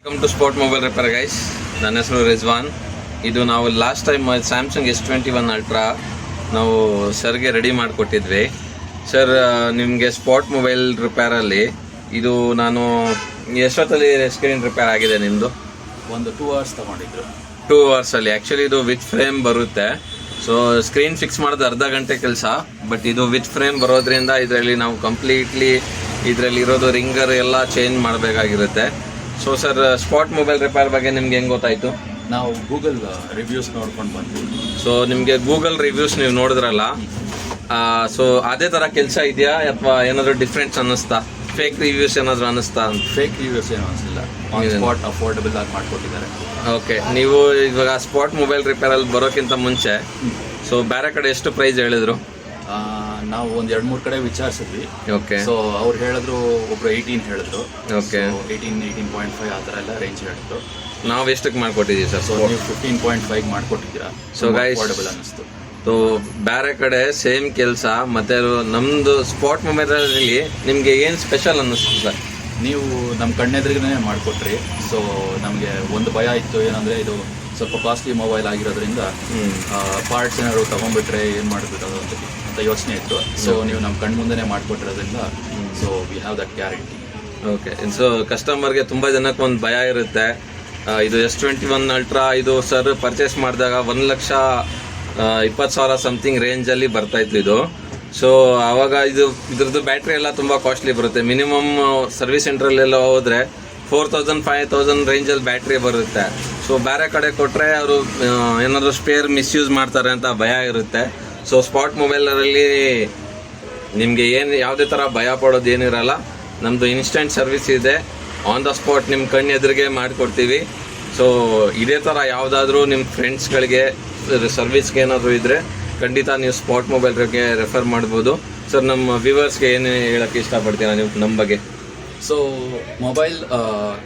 Welcome to sport mobile repair guys. ನನ್ನ ಹೆಸರು ರಿಜ್ವಾನ್. ಇದು ನಾವು last time Samsung S21 ultra ನಾವು ಸರ್ಗೆ ರೆಡಿ ಮಾಡಿಕೊಟ್ಟಿದ್ವಿ. ಸರ್ ನಿಮಗೆ ಸ್ಪೋರ್ಟ್ ಮೊಬೈಲ್ ರಿಪೇರಲ್ಲಿ ಇದು ನಾನು ಎಷ್ಟೊತ್ತಲ್ಲಿ ಸ್ಕ್ರೀನ್ ರಿಪೇರ್ ಆಗಿದೆ ನಿಮ್ಮದು? ಒಂದು 2 hours ತಗೊಂಡಿದ್ರು. 2 hours actually ಇದು ವಿತ್ ಫ್ರೇಮ್ ಬರುತ್ತೆ. ಸೊ ಸ್ಕ್ರೀನ್ ಫಿಕ್ಸ್ ಮಾಡೋದು ಅರ್ಧ ಗಂಟೆ ಕೆಲಸ, ಬಟ್ ಇದು ವಿತ್ ಫ್ರೇಮ್ ಬರೋದ್ರಿಂದ ಇದರಲ್ಲಿ ನಾವು ಕಂಪ್ಲೀಟ್ಲಿ ಇದರಲ್ಲಿ ಇರೋದು ರಿಂಗರ್ ಎಲ್ಲ ಚೇಂಜ್ ಮಾಡಬೇಕಾಗಿರುತ್ತೆ. So sir, spot mobile repair ಬಗ್ಗೆ ನಿಮ್ಗೆ ಹೆಂಗೆ ಗೊತ್ತಾಯಿತು? ನಾವು ಗೂಗಲ್ ರಿವ್ಯೂಸ್ ನೋಡ್ಕೊಂಡು ಬಂದ್ವಿ. ಸೊ ನಿಮಗೆ ಗೂಗಲ್ ರಿವ್ಯೂಸ್ ನೀವು ನೋಡಿದ್ರಲ್ಲ, ಸೊ ಅದೇ ಥರ ಕೆಲಸ ಇದೆಯಾ ಅಥವಾ ಏನಾದರೂ ಡಿಫ್ರೆನ್ಸ್ ಅನ್ನಿಸ್ತಾ? ಫೇಕ್ ರಿವ್ಯೂಸ್ ಏನಾದರೂ ಅನ್ನಿಸ್ತಾ? ಫೇಕ್ ರಿವ್ಯೂಸ್ ಏನು ಅನಿಸಿಲ್ಲ, ಸ್ಪಾಟ್ ಅಫೋರ್ಡಬಲ್ ಆಗಿ ಮಾಡಿಕೊಟ್ಟಿದ್ದಾರೆ. ಓಕೆ, ನೀವು ಇವಾಗ ಸ್ಪಾಟ್ ಮೊಬೈಲ್ ರಿಪೇರಲ್ಲಿ ಬರೋಕ್ಕಿಂತ ಮುಂಚೆ ಸೊ ಬೇರೆ ಕಡೆ ಎಷ್ಟು ಪ್ರೈಸ್ ಹೇಳಿದ್ರು? ನಾವು ಒಂದು 2-3 ಕಡೆ ವಿಚಾರಿಸಿದ್ವಿ. ಓಕೆ. ಸೊ ಅವ್ರು ಹೇಳಿದ್ರು, ಒಬ್ರು 18 ಹೇಳಿದ್ರು. ಓಕೆ. 18.5 ಆ ಥರ ಎಲ್ಲ ರೇಂಜ್ ಹೇಳಿದ್ರು. ನಾವು ಎಷ್ಟಕ್ಕೆ ಮಾಡ್ಕೊಟ್ಟಿದ್ದೀವಿ ಸರ್? ಸೊ ನೀವು 15.5 ಮಾಡಿಕೊಟ್ಟಿದ್ದೀರಾ. ಸೊ ಗೈಸ್, ಅಫೋರ್ಡಬಲ್ ಅನ್ನಿಸ್ತು. ಸೊ ಬೇರೆ ಕಡೆ ಸೇಮ್ ಕೆಲಸ ಮತ್ತೆ ನಮ್ಮದು ಸ್ಪಾಟ್ ಮೊಬೈಲಲ್ಲಿ ನಿಮಗೆ ಏನು ಸ್ಪೆಷಲ್ ಅನ್ನಿಸ್ತು ಸರ್? ನೀವು ನಮ್ಮ ಕಣ್ಣೆದ್ರಿಗೇ ಮಾಡಿಕೊಟ್ರಿ. ಸೊ ನಮಗೆ ಒಂದು ಭಯ ಇತ್ತು, ಏನಂದರೆ ಇದು ಸ್ವಲ್ಪ ಕಾಸ್ಟ್ಲಿ ಮೊಬೈಲ್ ಆಗಿರೋದ್ರಿಂದ ಪಾರ್ಟ್ಸ್ ಏನಾದ್ರು ತೊಗೊಂಡ್ಬಿಟ್ರೆ ಏನು ಮಾಡಿಬಿಡೋದು ಅಂತ ಯೋಚನೆ ಇತ್ತು. ಸೊ ನೀವು ನಮ್ಮ ಕಣ್ಣು ಮುಂದೆನೇ ಮಾಡಿಕೊಟ್ಟಿರೋದ್ರಿಂದ so we have that guarantee. Okay. So ಕಸ್ಟಮರ್ಗೆ ತುಂಬ ಜನಕ್ಕೆ ಒಂದು ಭಯ ಇರುತ್ತೆ. ಇದು S21 ಅಲ್ಟ್ರಾ ಇದು ಸರ್ ಪರ್ಚೇಸ್ ಮಾಡಿದಾಗ 1,20,000 ಸಮಥಿಂಗ್ ರೇಂಜಲ್ಲಿ ಬರ್ತಾಯಿತ್ತು ಇದು. ಸೊ ಆವಾಗ ಇದ್ರದ್ದು ಬ್ಯಾಟ್ರಿ ಎಲ್ಲ ತುಂಬ ಕಾಸ್ಟ್ಲಿ ಬರುತ್ತೆ. ಮಿನಿಮಮ್ ಸರ್ವಿಸ್ ಸೆಂಟ್ರಲ್ಲೆಲ್ಲ ಹೋದರೆ 4,000-5,000 ರೇಂಜಲ್ಲಿ ಬ್ಯಾಟ್ರಿ ಬರುತ್ತೆ. ಸೊ ಬೇರೆ ಕಡೆ ಕೊಟ್ಟರೆ ಅವರು ಏನಾದರೂ ಸ್ಪೇರ್ ಮಿಸ್ಯೂಸ್ ಮಾಡ್ತಾರೆ ಅಂತ ಭಯ ಇರುತ್ತೆ. ಸೊ ಸ್ಪಾಟ್ ಮೊಬೈಲರಲ್ಲಿ ನಿಮಗೆ ಯಾವುದೇ ಥರ ಭಯ ಪಡೋದು ಏನಿರಲ್ಲ. ನಮ್ಮದು ಇನ್ಸ್ಟೆಂಟ್ ಸರ್ವಿಸ್ ಇದೆ, ಆನ್ ದ ಸ್ಪಾಟ್ ನಿಮ್ಮ ಕಣ್ಣು ಎದುರಿಗೆ ಮಾಡಿಕೊಡ್ತೀವಿ. ಸೊ ಇದೇ ಥರ ಯಾವುದಾದ್ರೂ ನಿಮ್ಮ ಫ್ರೆಂಡ್ಸ್ಗಳಿಗೆ ಸರ್ವಿಸ್ಗೆ ಏನಾದರೂ ಇದ್ದರೆ ಖಂಡಿತ ನೀವು ಸ್ಪಾಟ್ ಮೊಬೈಲ್ಗೆ ರೆಫರ್ ಮಾಡ್ಬೋದು. ಸರ್, ನಮ್ಮ ವ್ಯೂವರ್ಸ್ಗೆ ಏನು ಹೇಳೋಕ್ಕೆ ಇಷ್ಟಪಡ್ತೀರಾ ನೀವು ನಮ್ಮ ಬಗ್ಗೆ? ಸೊ ಮೊಬೈಲ್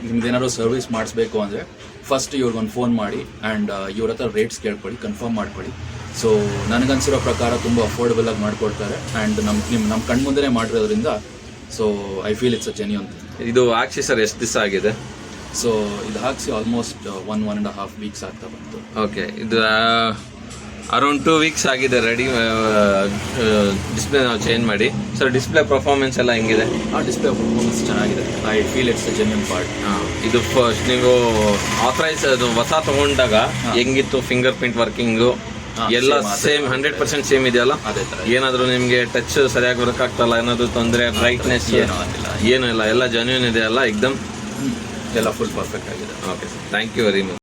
ನಿಮ್ದೇನಾದ್ರು ಸರ್ವಿಸ್ ಮಾಡಿಸ್ಬೇಕು ಅಂದರೆ ಫಸ್ಟ್ ಇವ್ರಿಗೊಂದು ಫೋನ್ ಮಾಡಿ ಆ್ಯಂಡ್ ಇವ್ರ ಹತ್ರ ರೇಟ್ಸ್ ಕೇಳ್ಕೊಳ್ಳಿ, ಕನ್ಫರ್ಮ್ ಮಾಡ್ಕೊಳ್ಳಿ. ಸೊ ನನಗನ್ಸಿರೋ ಪ್ರಕಾರ ತುಂಬ ಅಫೋರ್ಡಬಲ್ ಆಗಿ ಮಾಡಿಕೊಡ್ತಾರೆ ಆ್ಯಂಡ್ ನಮ್ಮ ಕಣ್ಣು ಮುಂದೆನೇ ಮಾಡಿರೋದ್ರಿಂದ so I feel it's a genuine. ಇದು ಹಾಕ್ಸಿ ಸರ್ ಎಷ್ಟು ದಿವಸ ಆಗಿದೆ? ಸೊ ಇದು ಹಾಕ್ಸಿ ಆಲ್ಮೋಸ್ಟ್ 1.5 ವೀಕ್ಸ್ ಆಗ್ತಾ ಬಂತು. ಓಕೆ. ಇದು ಅರೌಂಡ್ 2 ವೀಕ್ಸ್ ಆಗಿದೆ ರೆಡಿ. ಡಿಸ್ಪ್ಲೇ ನಾವು ಚೇಂಜ್ ಮಾಡಿ. ಸರ್, ಡಿಸ್ಪ್ಲೇ ಪರ್ಫಾರ್ಮೆನ್ಸ್ ಎಲ್ಲ ಹೆಂಗಿದೆ? ಡಿಸ್ಪ್ಲೇ ಪರ್ಫಾರ್ಮೆನ್ಸ್ ಚೆನ್ನಾಗಿದೆ. I feel it's a genuine part. ಇದು ಫಸ್ಟ್ ನೀವು ಆಥರೈಸ್ ಅದು ಹೊಸ ತೊಗೊಂಡಾಗ ಹೆಂಗಿತ್ತು ಫಿಂಗರ್ ಪ್ರಿಂಟ್ ವರ್ಕಿಂಗು ಎಲ್ಲ ಸೇಮ್ 100% ಸೇಮ್ ಇದೆಯಲ್ಲ? ಅದೇ ಥರ. ಏನಾದರೂ ನಿಮಗೆ ಟಚ್ ಸರಿಯಾಗಿ ವರ್ಕ್ ಆಗ್ತಲ್ಲ, ಏನಾದರೂ ತೊಂದರೆ, ಬ್ರೈಟ್ನೆಸ್ ಏನೂ ಇಲ್ಲ, ಎಲ್ಲ ಜೆನ್ಯೂನ್ ಇದೆ ಅಲ್ಲ? ಎಕ್ದಮ್ ಎಲ್ಲ ಫುಲ್ ಪರ್ಫೆಕ್ಟ್ ಆಗಿದೆ. Okay sir, thank you very much.